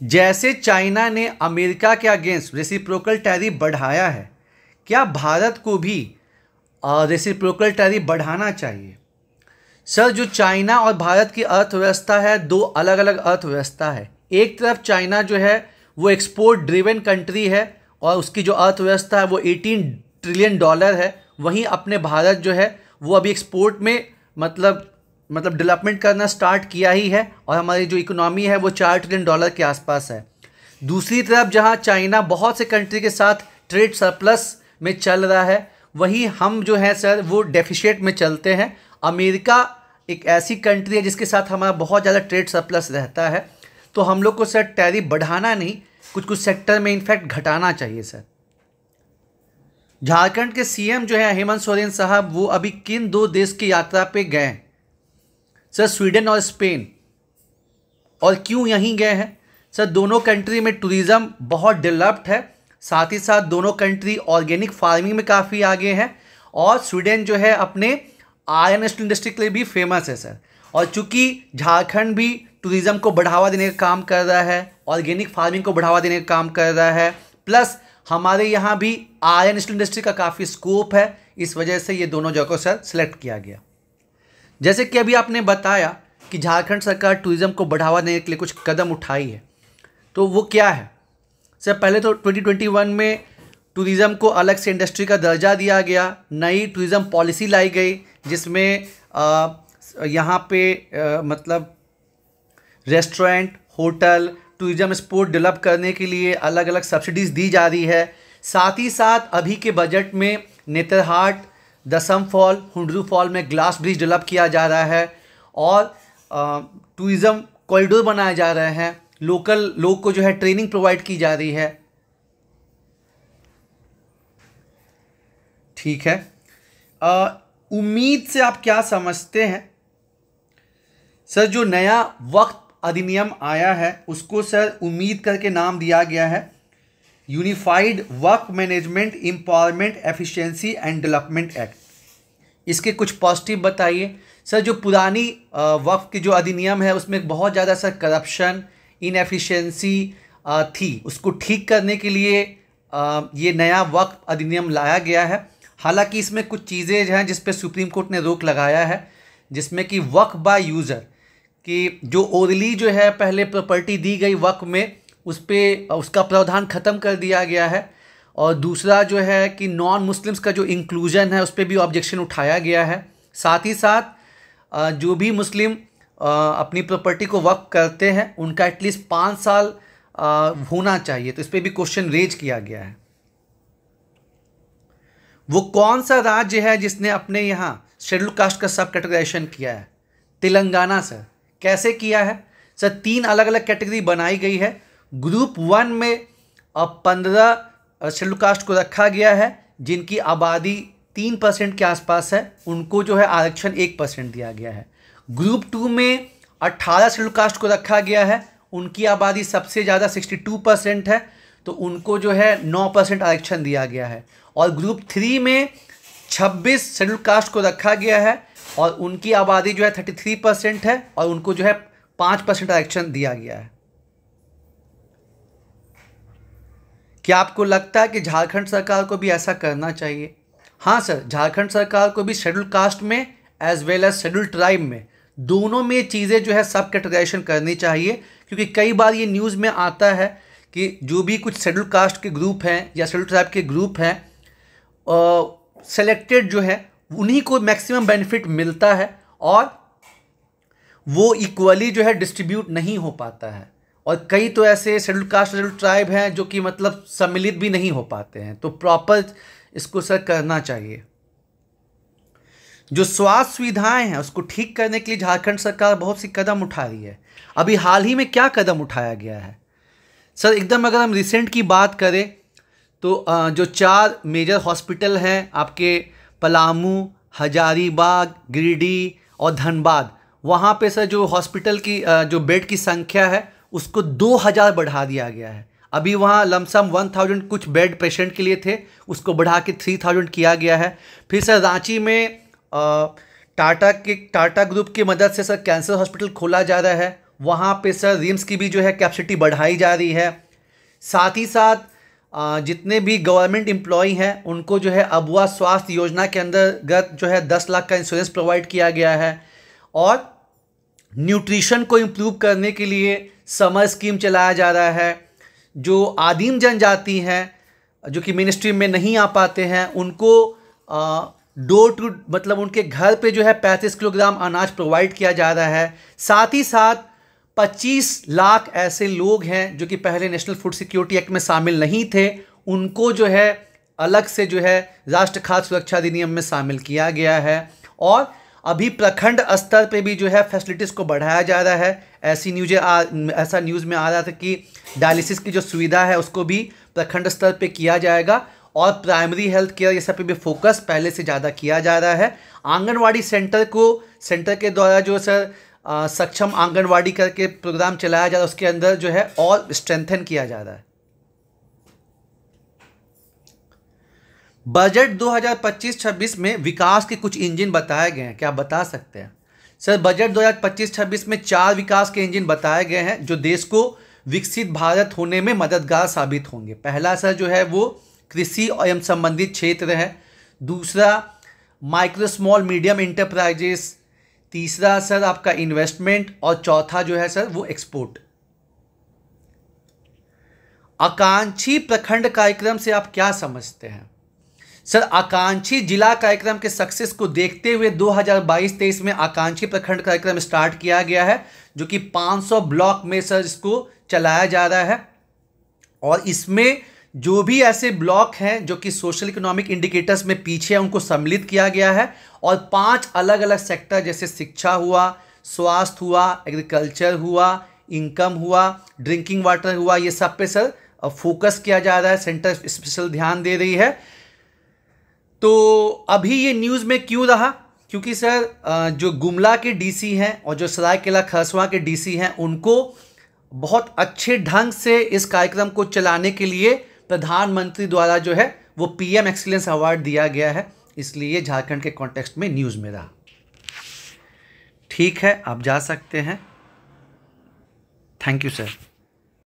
जैसे चाइना ने अमेरिका के अगेंस्ट रेसिप्रोकल टैरिफ बढ़ाया है, क्या भारत को भी रेसिप्रोकल टैरिफ बढ़ाना चाहिए? सर, जो चाइना और भारत की अर्थव्यवस्था है, दो अलग अलग अर्थव्यवस्था है। एक तरफ चाइना जो है वो एक्सपोर्ट ड्रिवन कंट्री है और उसकी जो अर्थव्यवस्था है वो 18 ट्रिलियन डॉलर है। वहीं अपने भारत जो है वो अभी एक्सपोर्ट में मतलब डेवलपमेंट करना स्टार्ट किया ही है और हमारी जो इकोनॉमी है वो 4 ट्रिलियन डॉलर के आसपास है। दूसरी तरफ जहां चाइना बहुत से कंट्री के साथ ट्रेड सरप्लस में चल रहा है, वहीं हम जो है सर वो डेफिशिएट में चलते हैं। अमेरिका एक ऐसी कंट्री है जिसके साथ हमारा बहुत ज़्यादा ट्रेड सरप्लस रहता है, तो हम लोग को सर टैरिफ बढ़ाना नहीं, कुछ सेक्टर में इनफैक्ट घटाना चाहिए सर। झारखंड के सीएम जो है हेमंत सोरेन साहब, वो अभी किन दो देश की यात्रा पे गए हैं? सर, स्वीडन और स्पेन। और क्यों यहीं गए हैं? सर, दोनों कंट्री में टूरिज़्म बहुत डेवलप्ड है, साथ ही साथ दोनों कंट्री ऑर्गेनिक फार्मिंग में काफ़ी आगे हैं और स्वीडन जो है अपने आयरन स्टील इंडस्ट्री के लिए भी फेमस है सर। और चूंकि झारखंड भी टूरिज़्म को बढ़ावा देने का काम कर रहा है, ऑर्गेनिक फार्मिंग को बढ़ावा देने का काम कर रहा है, प्लस हमारे यहाँ भी आयरन स्टील इंडस्ट्री का काफ़ी स्कोप है, इस वजह से ये दोनों जगह सर सिलेक्ट किया गया। जैसे कि अभी आपने बताया कि झारखंड सरकार टूरिज़्म को बढ़ावा देने के लिए कुछ कदम उठाई है, तो वो क्या है सर? पहले तो 2021 में टूरिज़्म को अलग से इंडस्ट्री का दर्जा दिया गया, नई टूरिज़्म पॉलिसी लाई गई जिसमें यहाँ पे मतलब restaurant, hotel, tourism spot develop करने के लिए अलग अलग सब्सिडीज़ दी जा रही है। साथ ही साथ अभी के बजट में नेतरहाट, दसम फॉल, हुंडरू फॉल में ग्लास ब्रिज डेवलप किया जा रहा है और टूरिज़्म कॉरिडोर बनाए जा रहे हैं, लोकल लोग को जो है ट्रेनिंग प्रोवाइड की जा रही है। ठीक है, उम्मीद से आप क्या समझते हैं? सर, जो नया वक्फ अधिनियम आया है उसको सर उम्मीद करके नाम दिया गया है unified Waqf management empowerment efficiency and development act. इसके कुछ पॉजिटिव बताइए। सर, जो पुरानी वक्फ की जो अधिनियम है उसमें बहुत ज़्यादा सर करप्शन, इनएफिशिएंसी थी, उसको ठीक करने के लिए ये नया वक्फ अधिनियम लाया गया है। हालांकि इसमें कुछ चीज़ें हैं जिस पे सुप्रीम कोर्ट ने रोक लगाया है, जिसमें कि वक्फ बाय यूज़र कि जो ओरली जो है पहले प्रॉपर्टी दी गई वक्फ में, उस पर उसका प्रावधान ख़त्म कर दिया गया है। और दूसरा जो है कि नॉन मुस्लिम्स का जो इंक्लूजन है उस पर भी ऑब्जेक्शन उठाया गया है। साथ ही साथ जो भी मुस्लिम अपनी प्रॉपर्टी को वक्फ करते हैं उनका एटलीस्ट 5 साल होना चाहिए, तो इस पर भी क्वेश्चन रेज किया गया है। वो कौन सा राज्य है जिसने अपने यहाँ शेड्यूल कास्ट का सब कैटेगराइजेशन किया है? तेलंगाना सर। कैसे किया है? सर, 3 अलग अलग कैटेगरी बनाई गई है। ग्रुप 1 में 15 शेड्यूल कास्ट को रखा गया है जिनकी आबादी 3% के आसपास है, उनको जो है आरक्षण 1% दिया गया है। ग्रुप 2 में 18 शेड्यूल कास्ट को रखा गया है, उनकी आबादी सबसे ज़्यादा 62% है, तो उनको जो है 9% आरक्षण दिया गया है। और ग्रुप 3 में 26 शेड्यूल कास्ट को रखा गया है और उनकी आबादी जो है 33% है और उनको जो है 5% आरक्षण दिया गया है। क्या आपको लगता है कि झारखंड सरकार को भी ऐसा करना चाहिए? हाँ सर, झारखंड सरकार को भी शेड्यूल कास्ट में as well as schedule tribe में, दोनों में चीज़ें जो है सब कैटेगराइजेशन करनी चाहिए, क्योंकि कई बार ये न्यूज़ में आता है कि जो भी कुछ शेड्यूल कास्ट के ग्रुप हैं या शेड्यूल ट्राइब के ग्रुप हैं सेलेक्टेड जो है उन्हीं को मैक्सिमम बेनिफिट मिलता है और वो इक्वली जो है डिस्ट्रीब्यूट नहीं हो पाता है। और कई तो ऐसे शेड्यूल कास्ट शेड्यूल ट्राइब हैं जो कि मतलब सम्मिलित भी नहीं हो पाते हैं, तो प्रॉपर इसको सर करना चाहिए। जो स्वास्थ्य सुविधाएं हैं उसको ठीक करने के लिए झारखंड सरकार बहुत सी कदम उठा रही है। अभी हाल ही में क्या कदम उठाया गया है सर? एकदम अगर हम रिसेंट की बात करें तो जो 4 मेजर हॉस्पिटल हैं आपके पलामू, हजारीबाग, गिरिडीह और धनबाद, वहाँ पे सर जो हॉस्पिटल की जो बेड की संख्या है उसको 2000 बढ़ा दिया गया है। अभी वहाँ लमसम 1000 कुछ बेड पेशेंट के लिए थे, उसको बढ़ा के 3000 किया गया है। फिर सर रांची में टाटा ग्रुप की मदद से सर कैंसर हॉस्पिटल खोला जा रहा है, वहाँ पे सर रिम्स की भी जो है कैपेसिटी बढ़ाई जा रही है। साथ ही साथ जितने भी गवर्नमेंट एम्प्लॉय हैं उनको जो है अबुआ स्वास्थ्य योजना के अंतर्गत जो है 10 लाख का इंश्योरेंस प्रोवाइड किया गया है। और न्यूट्रिशन को इम्प्रूव करने के लिए समर स्कीम चलाया जा रहा है। जो आदिम जनजाति हैं जो कि मेन स्ट्रीम में नहीं आ पाते हैं उनको डोर टू मतलब उनके घर पे जो है 35 किलोग्राम अनाज प्रोवाइड किया जा रहा है। साथ ही साथ 25 लाख ऐसे लोग हैं जो कि पहले नेशनल फूड सिक्योरिटी एक्ट में शामिल नहीं थे, उनको जो है अलग से जो है राष्ट्र खाद्य सुरक्षा अधिनियम में शामिल किया गया है। और अभी प्रखंड स्तर पे भी जो है फैसिलिटीज़ को बढ़ाया जा रहा है। ऐसा न्यूज़ में आ रहा था कि डायलिसिस की जो सुविधा है उसको भी प्रखंड स्तर पे किया जाएगा और प्राइमरी हेल्थ केयर ये सब पे भी फोकस पहले से ज़्यादा किया जा रहा है। आंगनवाड़ी सेंटर के द्वारा जो सर सक्षम आंगनवाड़ी करके प्रोग्राम चलाया जा रहा है उसके अंदर जो है और स्ट्रेंथन किया जा रहा है। बजट 2025-26 में विकास के कुछ इंजन बताए गए हैं, क्या आप बता सकते हैं? सर बजट 2025-26 में 4 विकास के इंजन बताए गए हैं जो देश को विकसित भारत होने में मददगार साबित होंगे। पहला सर जो है वो कृषि एवं संबंधित क्षेत्र है। दूसरा माइक्रो स्मॉल मीडियम इंटरप्राइजेस। तीसरा सर आपका इन्वेस्टमेंट और चौथा जो है सर वो एक्सपोर्ट। आकांक्षी प्रखंड कार्यक्रम से आप क्या समझते हैं? सर आकांक्षी जिला कार्यक्रम के सक्सेस को देखते हुए 2022-23 में आकांक्षी प्रखंड कार्यक्रम स्टार्ट किया गया है जो कि 500 ब्लॉक में सर इसको चलाया जा रहा है। और इसमें जो भी ऐसे ब्लॉक हैं जो कि सोशल इकोनॉमिक इंडिकेटर्स में पीछे हैं उनको सम्मिलित किया गया है। और 5 अलग अलग सेक्टर जैसे शिक्षा हुआ, स्वास्थ्य हुआ, एग्रीकल्चर हुआ, इनकम हुआ, ड्रिंकिंग वाटर हुआ, ये सब पे सर फोकस किया जा रहा है। सेंटर स्पेशल ध्यान दे रही है। तो अभी ये न्यूज़ में क्यों रहा? क्योंकि सर जो गुमला के डीसी हैं और जो सरायकेला खरसवां के डीसी हैं उनको बहुत अच्छे ढंग से इस कार्यक्रम को चलाने के लिए प्रधानमंत्री द्वारा जो है वो पीएम एक्सीलेंस अवार्ड दिया गया है, इसलिए झारखंड के कॉन्टेक्स्ट में न्यूज़ में रहा। ठीक है, आप जा सकते हैं। Thank you sir.